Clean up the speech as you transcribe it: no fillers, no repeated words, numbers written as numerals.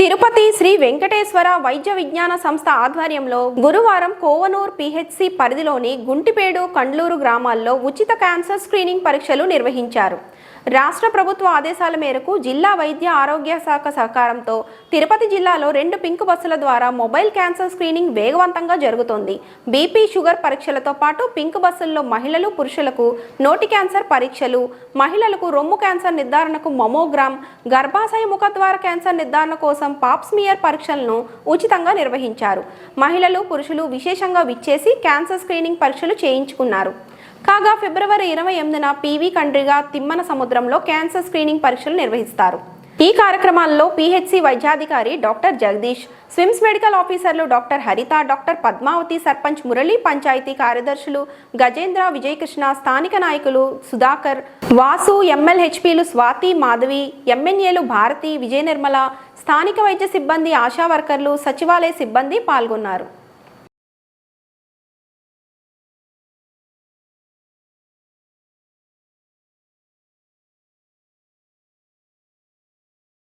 తిరుపతి శ్రీ వెంకటేశ్వర వైద్య విజ్ఞాన సంస్థ ఆధ్వర్యంలో గురువారం కోవనూర్ పిహెచ్సి పరిధిలోని గుంటిపేడు కండ్లూరు గ్రామాల్లో ఉచిత క్యాన్సర్ స్క్రీనింగ్ పరీక్షలు నిర్వహించారు. రాష్ట్ర ప్రభుత్వ ఆదేశాల మేరకు జిల్లా వైద్య ఆరోగ్య శాఖ సహకారంతో తిరుపతి జిల్లాలో 2 పింక్ బస్సుల ద్వారా మొబైల్ క్యాన్సర్ స్క్రీనింగ్ వేగవంతంగా జరుగుతోంది. బీపీ, షుగర్ పరీక్షలతో పాటు పింక్ బస్సుల్లో మహిళలు, పురుషులకు నోటి క్యాన్సర్ పరీక్షలు, మహిళలకు రొమ్ము క్యాన్సర్ నిర్ధారణకు మమోగ్రామ్, గర్భాశయ ముఖద్వార క్యాన్సర్ నిర్ధారణ కోసం పాప్స్మియర్ పరీక్షలను ఉచితంగా నిర్వహించారు. మహిళలు, పురుషులు విశేషంగా విచ్చేసి క్యాన్సర్ స్క్రీనింగ్ పరీక్షలు చేయించుకున్నారు. కాగా ఫిబ్రవరి 28న పీవీ కండ్రిగా తిమ్మన సముద్రంలో క్యాన్సర్ స్క్రీనింగ్ పరీక్షలు నిర్వహిస్తారు. ఈ కార్యక్రమాల్లో పిహెచ్సి వైద్యాధికారి డాక్టర్ జగదీష్, స్విమ్స్ మెడికల్ ఆఫీసర్లు డాక్టర్ హరిత, డాక్టర్ పద్మావతి, సర్పంచ్ మురళి, పంచాయతీ కార్యదర్శులు గజేంద్ర, విజయకృష్ణ, స్థానిక నాయకులు సుధాకర్, వాసు, ఎంఎల్హెచ్పీలు స్వాతి, మాధవి, ఎంఎన్ఏలు భారతి, విజయ నిర్మల, స్థానిక వైద్య సిబ్బంది, ఆశా వర్కర్లు, సచివాలయ సిబ్బంది పాల్గొన్నారు.